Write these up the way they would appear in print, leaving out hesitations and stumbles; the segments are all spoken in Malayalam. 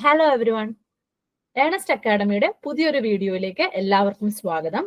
ഹലോ എവരി വൺ, ഏണസ്റ്റ് അക്കാഡമിയുടെ പുതിയൊരു വീഡിയോയിലേക്ക് എല്ലാവർക്കും സ്വാഗതം.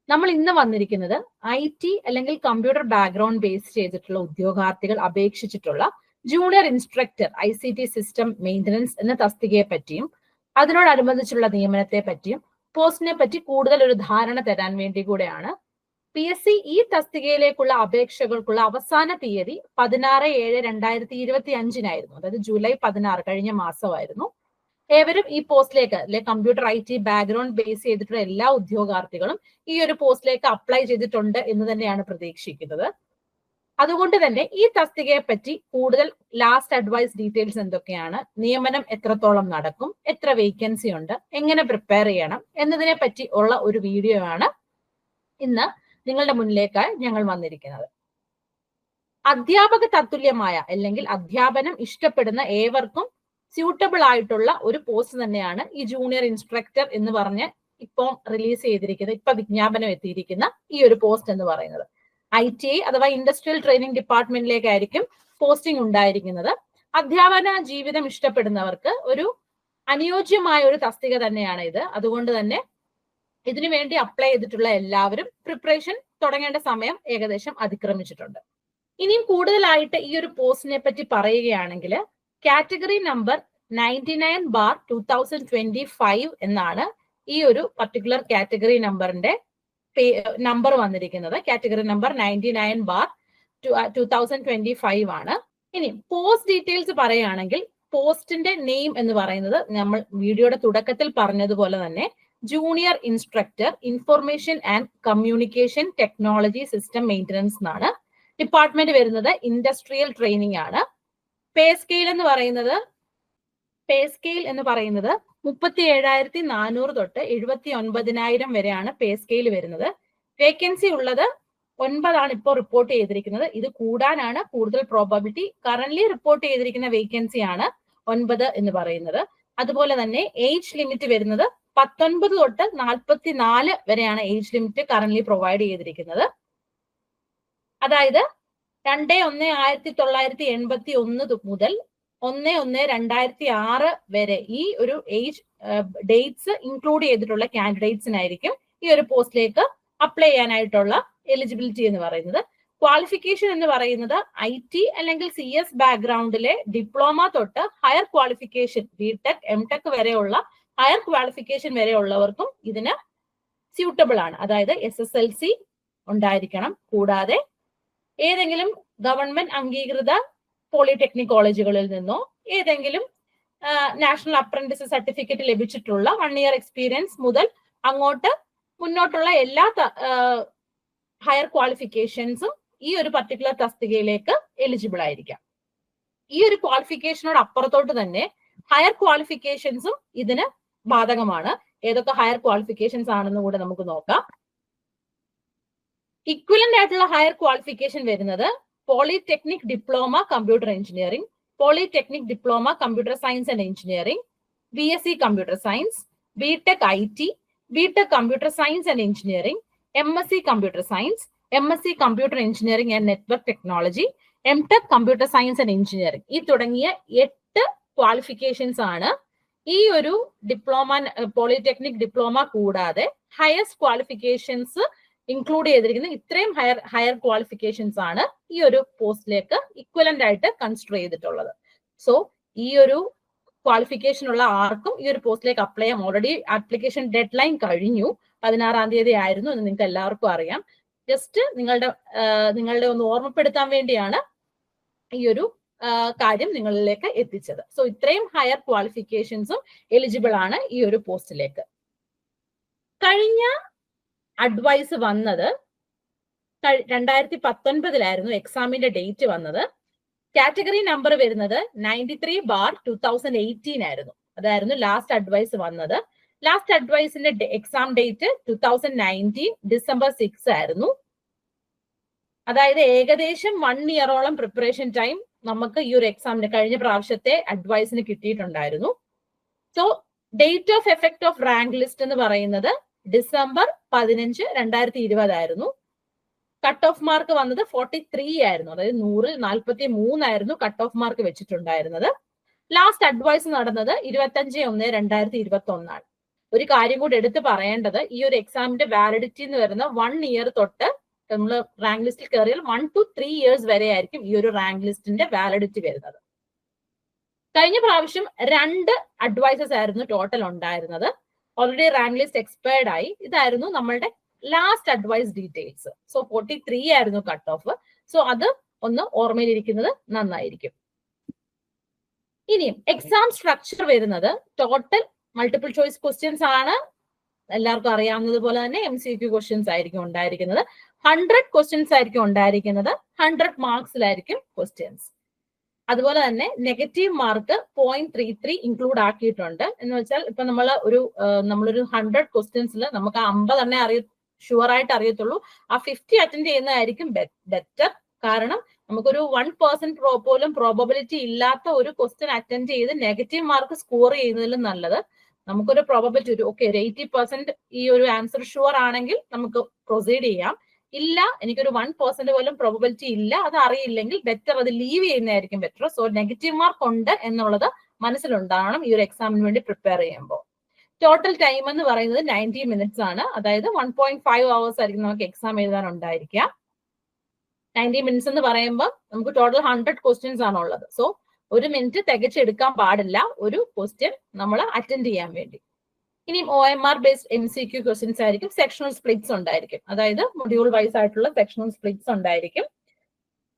നമ്മൾ ഇന്ന് വന്നിരിക്കുന്നത് IT അല്ലെങ്കിൽ കമ്പ്യൂട്ടർ ബാക്ക്ഗ്രൗണ്ട് ബേസ് ചെയ്തിട്ടുള്ള ഉദ്യോഗാർത്ഥികൾ അപേക്ഷിച്ചിട്ടുള്ള junior instructor ICT system maintenance എന്ന തസ്തികയെ പറ്റിയും അതിനോടനുബന്ധിച്ചുള്ള നിയമനത്തെ പറ്റിയും പോസ്റ്റിനെ പറ്റി കൂടുതൽ ഒരു ധാരണ തരാൻ വേണ്ടി കൂടെയാണ്. PSC ഈ തസ്തികയിലേക്കുള്ള അപേക്ഷകൾക്കുള്ള അവസാന തീയതി 16/7/2025 അതായത് ജൂലൈ 16 കഴിഞ്ഞ മാസമായിരുന്നു. ഏവരും ഈ പോസ്റ്റിലേക്ക് അല്ലെ കമ്പ്യൂട്ടർ IT ബാക്ക്ഗ്രൗണ്ട് ബേസ് ചെയ്തിട്ടുള്ള എല്ലാ ഉദ്യോഗാർത്ഥികളും ഈ ഒരു പോസ്റ്റിലേക്ക് അപ്ലൈ ചെയ്തിട്ടുണ്ട് എന്ന് തന്നെയാണ് പ്രതീക്ഷിക്കുന്നത്. അതുകൊണ്ട് തന്നെ ഈ തസ്തികയെ പറ്റി കൂടുതൽ ലാസ്റ്റ് അഡ്വൈസ് ഡീറ്റെയിൽസ് എന്തൊക്കെയാണ്, നിയമനം എത്രത്തോളം നടക്കും, എത്ര വേക്കൻസി ഉണ്ട്, എങ്ങനെ പ്രിപ്പയർ ചെയ്യണം എന്നതിനെ പറ്റി ഉള്ള ഒരു വീഡിയോ ആണ് ഇന്ന് നിങ്ങളുടെ മുന്നിലേക്കായി ഞങ്ങൾ വന്നിരിക്കുന്നത്. അധ്യാപക തത്തുല്യമായ അല്ലെങ്കിൽ അധ്യാപനം ഇഷ്ടപ്പെടുന്ന ഏവർക്കും സ്യൂട്ടബിൾ ആയിട്ടുള്ള ഒരു പോസ്റ്റ് തന്നെയാണ് ഈ ജൂനിയർ ഇൻസ്ട്രക്ടർ എന്ന് പറഞ്ഞ് ഇപ്പോൾ റിലീസ് ചെയ്തിരിക്കുന്ന, ഇപ്പൊ വിജ്ഞാപനം എത്തിയിരിക്കുന്ന ഈ ഒരു പോസ്റ്റ് എന്ന് പറയുന്നത്. ITI അഥവാ ഇൻഡസ്ട്രിയൽ ട്രെയിനിങ് ഡിപ്പാർട്ട്മെന്റിലേക്കായിരിക്കും പോസ്റ്റിംഗ് ഉണ്ടായിരിക്കുന്നത്. അധ്യാപന ജീവിതം ഇഷ്ടപ്പെടുന്നവർക്ക് ഒരു അനുയോജ്യമായ ഒരു തസ്തിക തന്നെയാണ് ഇത്. അതുകൊണ്ട് തന്നെ ഇതിനു വേണ്ടി അപ്ലൈ ചെയ്തിട്ടുള്ള എല്ലാവരും പ്രിപ്പറേഷൻ തുടങ്ങേണ്ട സമയം ഏകദേശം അതിക്രമിച്ചിട്ടുണ്ട്. ഇനിയും കൂടുതലായിട്ട് ഈ ഒരു പോസ്റ്റിനെ പറ്റി പറയുകയാണെങ്കിൽ കാറ്റഗറി നമ്പർ 99/2025 എന്നാണ് ഈ ഒരു പർട്ടിക്കുലർ കാറ്റഗറി നമ്പറിന്റെ നമ്പർ വന്നിരിക്കുന്നത്. കാറ്റഗറി നമ്പർ 99/2025 ആണ്. ഇനി പോസ്റ്റ് ഡീറ്റെയിൽസ് പറയുകയാണെങ്കിൽ പോസ്റ്റിന്റെ നെയിം എന്ന് പറയുന്നത് നമ്മൾ വീഡിയോയുടെ തുടക്കത്തിൽ പറഞ്ഞതുപോലെ തന്നെ junior instructor information and communication technology system maintenance എന്നാണ്. ഡിപ്പാർട്ട്മെന്റ് വരുന്നത് ഇൻഡസ്ട്രിയൽ ട്രെയിനിങ് ആണ്. പേ സ്കെയിൽ എന്ന് പറയുന്നത് 37,400 തൊട്ട് 79,000 വരെയാണ് പേ സ്കെയിൽ വരുന്നത്. വേക്കൻസി ഉള്ളത് 9 ഇപ്പോൾ റിപ്പോർട്ട് ചെയ്തിരിക്കുന്നത്. ഇത് കൂടാനാണ് കൂടുതൽ പ്രോബബിലിറ്റി. കറന്റ്ലി റിപ്പോർട്ട് ചെയ്തിരിക്കുന്ന വേക്കൻസി ആണ് 9 എന്ന് പറയുന്നത്. അതുപോലെ തന്നെ ഏജ് ലിമിറ്റ് വരുന്നത് 19 തൊട്ട് 44 വരെയാണ് ഏജ് ലിമിറ്റ് കറന്റ്ലി പ്രൊവൈഡ് ചെയ്തിരിക്കുന്നത്. അതായത് 2/1/1981 മുതൽ 1/1/2006 വരെ ഈ ഒരു ഏജ് ഡേറ്റ്സ് ഇൻക്ലൂഡ് ചെയ്തിട്ടുള്ള കാൻഡിഡേറ്റ്സിനായിരിക്കും ഈ ഒരു പോസ്റ്റിലേക്ക് അപ്ലൈ ചെയ്യാനായിട്ടുള്ള എലിജിബിലിറ്റി എന്ന് പറയുന്നത്. ക്വാളിഫിക്കേഷൻ എന്ന് പറയുന്നത് IT അല്ലെങ്കിൽ CS ബാക്ക്ഗ്രൗണ്ടിലെ ഡിപ്ലോമ തൊട്ട് ഹയർ ക്വാളിഫിക്കേഷൻ BTech MTech വരെയുള്ള ഹയർ ക്വാളിഫിക്കേഷൻ വരെയുള്ളവർക്കും ഇതിന് സ്യൂട്ടബിൾ ആണ്. അതായത് SSLC ഉണ്ടായിരിക്കണം. കൂടാതെ ഏതെങ്കിലും ഗവൺമെന്റ് അംഗീകൃത പോളിടെക്നിക് കോളേജുകളിൽ നിന്നോ ഏതെങ്കിലും നാഷണൽ അപ്രന്റീസ് സർട്ടിഫിക്കറ്റ് ലഭിച്ചിട്ടുള്ള 1 ഇയർ എക്സ്പീരിയൻസ് മുതൽ അങ്ങോട്ട് മുന്നോട്ടുള്ള എല്ലാ ഹയർ ക്വാളിഫിക്കേഷൻസും ഈ ഒരു പർട്ടിക്കുലർ തസ്തികയിലേക്ക് എലിജിബിൾ ആയിരിക്കാം. ഈ ഒരു ക്വാളിഫിക്കേഷനോട് അപ്പുറത്തോട്ട് തന്നെ ഹയർ ക്വാളിഫിക്കേഷൻസും ഇതിന് ബാധകമാണ്. ഏതൊക്കെ ഹയർ ക്വാളിഫിക്കേഷൻസ് ആണെന്ന് കൂടെ നമുക്ക് നോക്കാം. ഇക്വലന്റ് ആയിട്ടുള്ള ഹയർ ക്വാളിഫിക്കേഷൻ വരുന്നത് polytechnic diploma computer engineering, polytechnic diploma computer science and engineering, BSc computer science, BTech IT, BTech computer science and engineering, MSc computer science, MSc computer engineering and network technology, MTech computer science and engineering. ഈ തുടങ്ങിയ 8 ക്വാളിഫിക്കേഷൻസ് ആണ് ഈ ഒരു ഡിപ്ലോമ പോളിടെക്നിക് ഡിപ്ലോമ കൂടാതെ ഹയസ്റ്റ് ക്വാളിഫിക്കേഷൻസ് ഇൻക്ലൂഡ് ചെയ്തിരിക്കുന്ന ഇത്രയും ഹയർ ക്വാളിഫിക്കേഷൻസ് ആണ് ഈ ഒരു പോസ്റ്റിലേക്ക് ഇക്വലന്റ് ആയിട്ട് കൺസിഡർ ചെയ്തിട്ടുള്ളത്. സോ ഈ ഒരു ക്വാളിഫിക്കേഷൻ ഉള്ള ആർക്കും ഈ ഒരു പോസ്റ്റിലേക്ക് അപ്ലൈ ചെയ്യാം. ഓൾറെഡി ആപ്ലിക്കേഷൻ ഡെഡ് ലൈൻ കഴിഞ്ഞു, 16-ാം തീയതി ആയിരുന്നു എന്ന് നിങ്ങൾക്ക് എല്ലാവർക്കും അറിയാം. ജസ്റ്റ് നിങ്ങളുടെ ഒന്ന് ഓർമ്മപ്പെടുത്താൻ വേണ്ടിയാണ് ഈ ഒരു കാര്യം നിങ്ങളിലേക്ക് എത്തിച്ചത്. സോ ഇത്രയും ഹയർ ക്വാളിഫിക്കേഷൻസും എലിജിബിൾ ആണ് ഈ ഒരു പോസ്റ്റിലേക്ക്. കഴിഞ്ഞ അഡ്വൈസ് വന്നത് 2019 എക്സാമിന്റെ ഡേറ്റ് വന്നത്. കാറ്റഗറി നമ്പർ വരുന്നത് 93/2018 ആയിരുന്നു. അതായിരുന്നു ലാസ്റ്റ് അഡ്വൈസ് വന്നത്. ലാസ്റ്റ് അഡ്വൈസിന്റെ എക്സാം ഡേറ്റ് 2019 December 6 ആയിരുന്നു. അതായത് ഏകദേശം 1 ഇയറോളം പ്രിപ്പറേഷൻ ടൈം നമുക്ക് ഈ ഒരു എക്സാമിന് കഴിഞ്ഞ പ്രാവശ്യത്തെ അഡ്വൈസിന് കിട്ടിയിട്ടുണ്ടായിരുന്നു. So date of effect of rank list എന്ന് പറയുന്നത് December 15, 2020 ആയിരുന്നു. കട്ട് ഓഫ് മാർക്ക് വന്നത് 43 ആയിരുന്നു. അതായത് 100-ൽ 43 ആയിരുന്നു കട്ട് ഓഫ് മാർക്ക് വെച്ചിട്ടുണ്ടായിരുന്നത്. ലാസ്റ്റ് അഡ്വൈസ് നടന്നത് 25/1/2021 ഒരു കാര്യം കൂടി എടുത്ത് പറയേണ്ടത്, ഈ ഒരു എക്സാമിന്റെ വാലിഡിറ്റി എന്ന് വരുന്ന 1 ഇയർ തൊട്ട് നമ്മൾ റാങ്ക് ലിസ്റ്റിൽ കയറിയാൽ 1 to 3 years വരെ ആയിരിക്കും ഈ ഒരു റാങ്ക് ലിസ്റ്റിന്റെ വാലിഡിറ്റി വരുന്നത്. കഴിഞ്ഞ പ്രാവശ്യം 2 അഡ്വൈസസ് ആയിരുന്നു ടോട്ടൽ ഉണ്ടായിരുന്നത്. ഓൾറെഡി റാങ്ക് ലിസ്റ്റ് എക്സ്പയർഡ് ആയി. ഇതായിരുന്നു നമ്മളുടെ ലാസ്റ്റ് അഡ്വൈസ് ഡീറ്റെയിൽസ്. സോ 43 ആയിരുന്നു കട്ട് ഓഫ്. സോ അത് ഒന്ന് ഓർമ്മയിലിരിക്കുന്നത് നന്നായിരിക്കും. ഇനിയും എക്സാം സ്ട്രക്ചർ വരുന്നത് ടോട്ടൽ മൾട്ടിപ്പിൾ ചോയ്സ് ക്വസ്റ്റ്യൻസ് ആണ്. എല്ലാവർക്കും അറിയാവുന്നത് പോലെ തന്നെ MCQ ക്വസ്റ്റ്യൻസ് ആയിരിക്കും ഉണ്ടായിരിക്കുന്നത്. 100 ക്വസ്റ്റ്യൻസ് ആയിരിക്കും ഉണ്ടായിരിക്കുന്നത്. 100 മാർക്സിലായിരിക്കും ക്വസ്റ്റ്യൻസ്. അതുപോലെ തന്നെ നെഗറ്റീവ് മാർക്ക് 0.33 ഇൻക്ലൂഡ് ആക്കിയിട്ടുണ്ട്. എന്ന് വെച്ചാൽ ഇപ്പൊ നമ്മളൊരു 100 ക്വസ്റ്റ്യൻസിൽ നമുക്ക് 50 തന്നെ ഷുവർ ആയിട്ട് അറിയത്തുള്ളൂ. ആ 50 അറ്റൻഡ് ചെയ്യുന്നതായിരിക്കും ബെറ്റർ. കാരണം നമുക്കൊരു 1% പോലും പ്രോബബിലിറ്റി ഇല്ലാത്ത ഒരു ക്വസ്റ്റ്യൻ അറ്റൻഡ് ചെയ്ത് നെഗറ്റീവ് മാർക്ക് സ്കോർ ചെയ്യുന്നതിലും നല്ലത് നമുക്കൊരു പ്രോബബിലിറ്റി ഒരു 80% ഈ ഒരു ആൻസർ ഷുവർ ആണെങ്കിൽ നമുക്ക് പ്രൊസീഡ് ചെയ്യാം. ഇല്ല, എനിക്കൊരു 1% പോലും പ്രോബബിലിറ്റി ഇല്ല, അത് അറിയില്ലെങ്കിൽ ബെറ്റർ അത് ലീവ് ചെയ്യുന്നതായിരിക്കും ബെറ്റർ. സോ നെഗറ്റീവ് മാർക്ക് ഉണ്ട് എന്നുള്ളത് മനസ്സിലുണ്ടാകണം ഈ ഒരു എക്സാമിന് വേണ്ടി പ്രിപ്പയർ ചെയ്യുമ്പോൾ. ടോട്ടൽ ടൈം എന്ന് പറയുന്നത് 90 minutes ആണ്. അതായത് 1.5 hours ആയിരിക്കും നമുക്ക് എക്സാം എഴുതാൻ ഉണ്ടായിരിക്കുക. 90 minutes എന്ന് പറയുമ്പോൾ നമുക്ക് ടോട്ടൽ 100 ക്വസ്റ്റ്യൻസ് ആണ് ഉള്ളത്. സോ 1 minute തികച്ചെടുക്കാൻ പാടില്ല ഒരു ക്വസ്റ്റ്യൻ നമ്മൾ അറ്റൻഡ് ചെയ്യാൻ വേണ്ടി. ഇനിയും OMR ബേസ്ഡ് MCQ ക്വസ്റ്റ്യൻസ് ആയിരിക്കും. സെക്ഷണൽ സ്പ്ലിറ്റ്സ് ഉണ്ടായിരിക്കും. അതായത് മൊഡ്യൂൾ വൈസ് ആയിട്ടുള്ള സെക്ഷണൽ സ്പ്ലിറ്റ്സ് ഉണ്ടായിരിക്കും.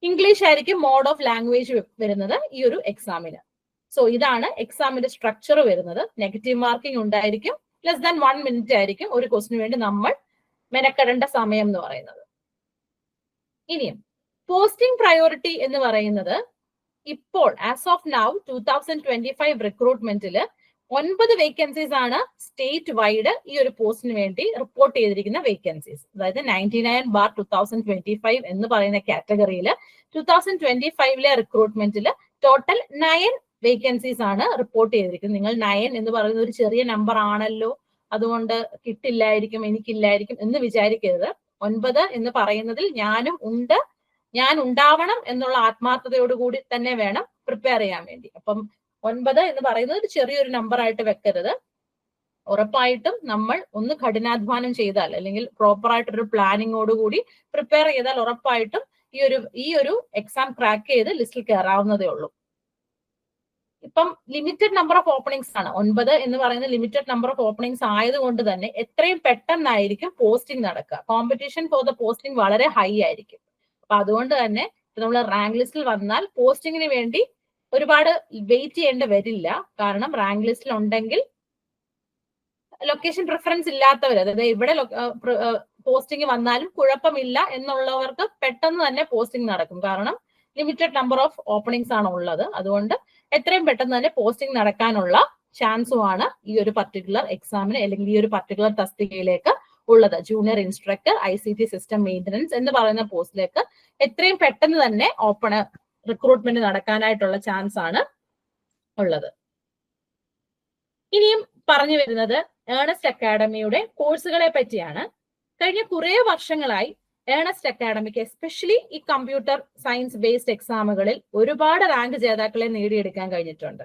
ഇംഗ്ലീഷ് ആയിരിക്കും മോഡ് ഓഫ് ലാംഗ്വേജ് വരുന്നത് ഈ ഒരു എക്സാമിന്. സോ ഇതാണ് എക്സാമിന്റെ സ്ട്രക്ചർ വരുന്നത്. നെഗറ്റീവ് മാർക്കിംഗ് ഉണ്ടായിരിക്കും. ലെസ് ദാൻ 1 minute ആയിരിക്കും ഒരു ക്വസ്റ്റിന് വേണ്ടി നമ്മൾ മെനക്കെടേണ്ട സമയം എന്ന് പറയുന്നത്. ഇനിയും പോസ്റ്റിംഗ് പ്രയോറിറ്റി എന്ന് പറയുന്നത് ഇപ്പോൾ ആസ് ഓഫ് നൗ 2025 റിക്രൂട്ട്മെന്റിൽ 9 വേക്കൻസീസ് ആണ് സ്റ്റേറ്റ് വൈഡ് ഈ ഒരു പോസ്റ്റിന് വേണ്ടി റിപ്പോർട്ട് ചെയ്തിരിക്കുന്ന വേക്കൻസീസ്. അതായത് 99/2025 എന്ന് പറയുന്ന കാറ്റഗറിയിൽ 2025 റിക്രൂട്ട്മെന്റിൽ ടോട്ടൽ 9 വേക്കൻസീസ് ആണ് റിപ്പോർട്ട് ചെയ്തിരിക്കുന്നത്. നിങ്ങൾ 9 എന്ന് പറയുന്ന ഒരു ചെറിയ നമ്പർ ആണല്ലോ, അതുകൊണ്ട് കിട്ടില്ലായിരിക്കും, എനിക്കില്ലായിരിക്കും എന്ന് വിചാരിക്കരുത്. 9 എന്ന് പറയുന്നതിൽ ഞാനും ഉണ്ട്, ഞാൻ ഉണ്ടാവണം എന്നുള്ള ആത്മാർത്ഥതയോടുകൂടി തന്നെ വേണം പ്രിപ്പയർ ചെയ്യാൻ വേണ്ടി. അപ്പം 9 എന്ന് പറയുന്നത് ഒരു ചെറിയൊരു നമ്പർ ആയിട്ട് വെക്കരുത്. ഉറപ്പായിട്ടും നമ്മൾ ഒന്ന് കഠിനാധ്വാനം ചെയ്താൽ അല്ലെങ്കിൽ പ്രോപ്പർ ആയിട്ടൊരു പ്ലാനിങ്ങോടുകൂടി പ്രിപ്പയർ ചെയ്താൽ ഉറപ്പായിട്ടും ഈ ഒരു എക്സാം ക്രാക്ക് ചെയ്ത് ലിസ്റ്റിൽ കയറാവുന്നതേ ഉള്ളൂ. ഇപ്പം ലിമിറ്റഡ് നമ്പർ ഓഫ് ഓപ്പണിങ്സ് ആണ്. 9 എന്ന് പറയുന്ന ലിമിറ്റഡ് നമ്പർ ഓഫ് ഓപ്പണിങ്സ് ആയതുകൊണ്ട് തന്നെ എത്രയും പെട്ടെന്നായിരിക്കും പോസ്റ്റിംഗ് നടക്കുക. കോമ്പറ്റീഷൻ ഫോർ ദ പോസ്റ്റിംഗ് വളരെ ഹൈ ആയിരിക്കും. അപ്പൊ അതുകൊണ്ട് തന്നെ നമ്മൾ റാങ്ക് ലിസ്റ്റിൽ വന്നാൽ പോസ്റ്റിങ്ങിന് വേണ്ടി ഒരുപാട് വെയിറ്റ് ചെയ്യേണ്ടി വരില്ല. കാരണം റാങ്ക് ലിസ്റ്റിൽ ഉണ്ടെങ്കിൽ ലൊക്കേഷൻ പ്രിഫറൻസ് ഇല്ലാത്തവർ, അതായത് ഇവിടെ പോസ്റ്റിംഗ് വന്നാലും കുഴപ്പമില്ല എന്നുള്ളവർക്ക് പെട്ടെന്ന് തന്നെ പോസ്റ്റിംഗ് നടക്കും. കാരണം ലിമിറ്റഡ് നമ്പർ ഓഫ് ഓപ്പണിങ്സ് ആണ് ഉള്ളത്. അതുകൊണ്ട് എത്രയും പെട്ടെന്ന് തന്നെ പോസ്റ്റിംഗ് നടക്കാനുള്ള ചാൻസുമാണ് ഈ ഒരു പർട്ടിക്കുലർ എക്സാമിന് അല്ലെങ്കിൽ ഈ ഒരു പർട്ടിക്കുലർ തസ്തികയിലേക്ക് ഉള്ളത്. Junior instructor ICT system maintenance എന്ന് പറയുന്ന പോസ്റ്റിലേക്ക് എത്രയും പെട്ടെന്ന് തന്നെ റിക്രൂട്ട്മെന്റ് നടക്കാനായിട്ടുള്ള ചാൻസ് ആണ് ഉള്ളത്. ഇനിയും പറഞ്ഞു വരുന്നത് ഏണസ്റ്റ് അക്കാഡമിയുടെ കോഴ്സുകളെ പറ്റിയാണ്. കഴിഞ്ഞ കുറെ വർഷങ്ങളായി ഏണസ്റ്റ് അക്കാഡമിക്ക് എസ്പെഷ്യലി ഈ കമ്പ്യൂട്ടർ സയൻസ് ബേസ്ഡ് എക്സാമുകളിൽ ഒരുപാട് റാങ്ക് ജേതാക്കളെ നേടിയെടുക്കാൻ കഴിഞ്ഞിട്ടുണ്ട്.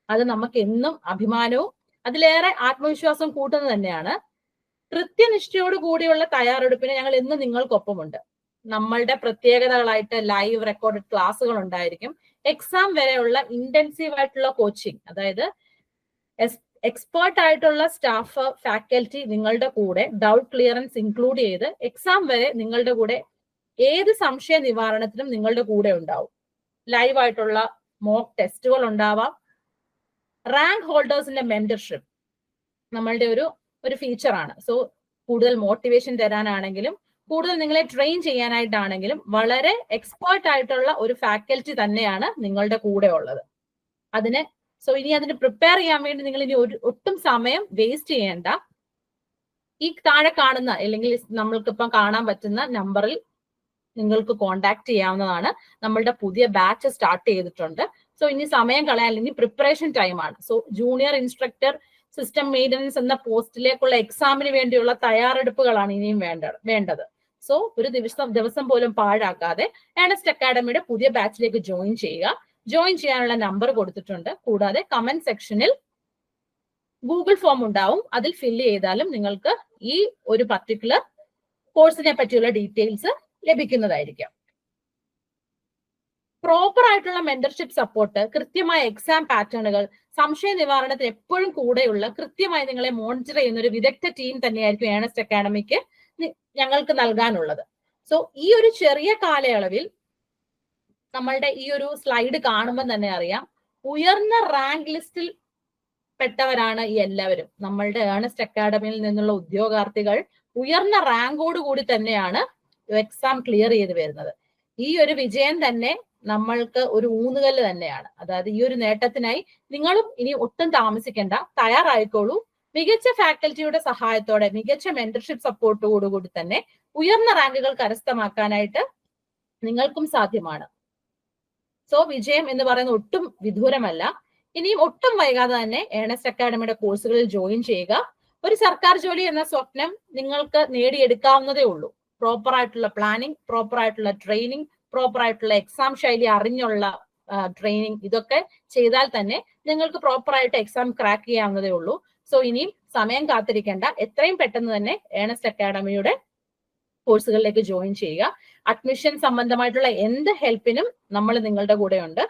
അത് നമുക്ക് എന്നും അഭിമാനവും അതിലേറെ ആത്മവിശ്വാസം കൂട്ടുന്നത് തന്നെയാണ്. കൃത്യനിഷ്ഠയോട് കൂടിയുള്ള തയ്യാറെടുപ്പിന് ഞങ്ങൾ എന്നും നിങ്ങൾക്കൊപ്പമുണ്ട്. നമ്മളുടെ പ്രത്യേകതകളായിട്ട് ലൈവ് റെക്കോർഡഡ് ക്ലാസ്സുകൾ ഉണ്ടായിരിക്കും. എക്സാം വരെയുള്ള ഇന്റൻസീവ് ആയിട്ടുള്ള കോച്ചിങ്, അതായത് എക്സ്പേർട്ട് ആയിട്ടുള്ള സ്റ്റാഫ് ഫാക്കൽറ്റി നിങ്ങളുടെ കൂടെ ഡൗട്ട് ക്ലിയറൻസ് ഇൻക്ലൂഡ് ചെയ്ത് എക്സാം വരെ നിങ്ങളുടെ കൂടെ ഏത് സംശയ നിവാരണത്തിനും നിങ്ങളുടെ കൂടെ ഉണ്ടാവും. ലൈവ് ആയിട്ടുള്ള മോക്ക് ടെസ്റ്റുകൾ ഉണ്ടാവാം. റാങ്ക് ഹോൾഡേഴ്സിന്റെ മെന്റർഷിപ്പ് നമ്മളുടെ ഒരു ഫീച്ചറാണ്. സോ കൂടുതൽ മോട്ടിവേഷൻ തരാനാണെങ്കിലും കൂടുതൽ നിങ്ങളെ ട്രെയിൻ ചെയ്യാനായിട്ടാണെങ്കിലും വളരെ എക്സ്പേർട്ട് ആയിട്ടുള്ള ഒരു ഫാക്കൽറ്റി തന്നെയാണ് നിങ്ങളുടെ കൂടെ ഉള്ളത്. ഇനി അതിന് പ്രിപ്പയർ ചെയ്യാൻ വേണ്ടി നിങ്ങൾ ഇനി ഒട്ടും സമയം വേസ്റ്റ് ചെയ്യേണ്ട. ഈ താഴെ കാണുന്ന അല്ലെങ്കിൽ നമ്മൾക്കിപ്പം കാണാൻ പറ്റുന്ന നമ്പറിൽ നിങ്ങൾക്ക് കോണ്ടാക്ട് ചെയ്യാവുന്നതാണ്. നമ്മളുടെ പുതിയ ബാച്ച് സ്റ്റാർട്ട് ചെയ്തിട്ടുണ്ട്. സോ ഇനി സമയം കളയാൻ ഇനി പ്രിപ്പറേഷൻ ടൈമാണ്. So junior instructor system maintenance എന്ന പോസ്റ്റിലേക്കുള്ള എക്സാമിന് വേണ്ടിയുള്ള തയ്യാറെടുപ്പുകളാണ് ഇനിയും വേണ്ടത്. സോ ഒരു ദിവസം പോലും പാഴാക്കാതെ ഏണസ്റ്റ് അക്കാഡമിയുടെ പുതിയ ബാച്ചിലേക്ക് ജോയിൻ ചെയ്യുക. ജോയിൻ ചെയ്യാനുള്ള നമ്പർ കൊടുത്തിട്ടുണ്ട്. കൂടാതെ കമന്റ് സെക്ഷനിൽ ഗൂഗിൾ ഫോം ഉണ്ടാവും, അതിൽ ഫില്ല് ചെയ്താലും നിങ്ങൾക്ക് ഈ ഒരു പർട്ടിക്കുലർ കോഴ്സിനെ പറ്റിയുള്ള ഡീറ്റെയിൽസ് ലഭിക്കുന്നതായിരിക്കും. പ്രോപ്പർ ആയിട്ടുള്ള മെന്റർഷിപ്പ് സപ്പോർട്ട്, കൃത്യമായ എക്സാം പാറ്റേണുകൾ, സംശയ നിവാരണത്തിന് എപ്പോഴും കൂടെയുള്ള കൃത്യമായി നിങ്ങളെ മോണിറ്റർ ചെയ്യുന്ന ഒരു വിദഗ്ധ ടീം തന്നെയായിരിക്കും ഏണസ്റ്റ് അക്കാഡമിക്ക് ഞങ്ങൾക്ക് നൽകാനുള്ളത്. സോ ഈ ഒരു ചെറിയ കാലയളവിൽ നമ്മളുടെ ഈ ഒരു സ്ലൈഡ് കാണുമ്പോൾ തന്നെ അറിയാം, ഉയർന്ന റാങ്ക് ലിസ്റ്റിൽ പെട്ടവരാണ് ഈ എല്ലാവരും. നമ്മളുടെ ഏണസ്റ്റ് അക്കാഡമിയിൽ നിന്നുള്ള ഉദ്യോഗാർത്ഥികൾ ഉയർന്ന റാങ്കോട് കൂടി തന്നെയാണ് എക്സാം ക്ലിയർ ചെയ്ത് വരുന്നത്. ഈ ഒരു വിജയം തന്നെ നമ്മൾക്ക് ഒരു ഊന്നുകല്ല് തന്നെയാണ്. അതായത് ഈ ഒരു നേട്ടത്തിനായി നിങ്ങളും ഇനി ഒട്ടും താമസിക്കേണ്ട, തയ്യാറായിക്കോളൂ. മികച്ച ഫാക്കൽറ്റിയുടെ സഹായത്തോടെ, മികച്ച മെന്റർഷിപ്പ് സപ്പോർട്ടോടുകൂടി തന്നെ ഉയർന്ന റാങ്കുകൾ കരസ്ഥമാക്കാനായിട്ട് നിങ്ങൾക്കും സാധ്യമാണ്. സോ വിജയം എന്ന് പറയുന്നത് ഒട്ടും വിദൂരമല്ല. ഇനിയും ഒട്ടും വൈകാതെ തന്നെ ഏണസ്റ്റ് അക്കാഡമിയുടെ കോഴ്സുകളിൽ ജോയിൻ ചെയ്യുക. ഒരു സർക്കാർ ജോലി എന്ന സ്വപ്നം നിങ്ങൾക്ക് നേടിയെടുക്കാവുന്നതേ ഉള്ളൂ. പ്രോപ്പർ ആയിട്ടുള്ള പ്ലാനിങ്, പ്രോപ്പർ ആയിട്ടുള്ള ട്രെയിനിങ്, പ്രോപ്പർ ആയിട്ടുള്ള എക്സാം ശൈലി അറിഞ്ഞുള്ള ട്രെയിനിങ്, ഇതൊക്കെ ചെയ്താൽ തന്നെ നിങ്ങൾക്ക് പ്രോപ്പർ ആയിട്ട് എക്സാം ക്രാക്ക് ചെയ്യാവുന്നതേ ഉള്ളൂ. സോ ഇനിയും സമയം കാത്തിരിക്കേണ്ട, എത്രയും പെട്ടെന്ന് തന്നെ ഏണസ്റ്റ് അക്കാഡമിയുടെ കോഴ്സുകളിലേക്ക് ജോയിൻ ചെയ്യുക. അഡ്മിഷൻ സംബന്ധമായിട്ടുള്ള എന്ത് ഹെൽപ്പിനും നമ്മൾ നിങ്ങളുടെ കൂടെ ഉണ്ട്.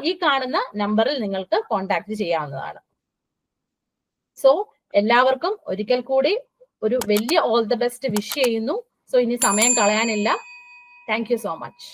ഈ കാണുന്ന നമ്പറിൽ നിങ്ങൾക്ക് കോൺടാക്ട് ചെയ്യാവുന്നതാണ്. സോ എല്ലാവർക്കും ഒരിക്കൽ കൂടി ഒരു വലിയ ഓൾ ദ ബെസ്റ്റ് വിഷ് ചെയ്യുന്നു. സോ ഇനി സമയം കളയാനില്ല. Thank you so much.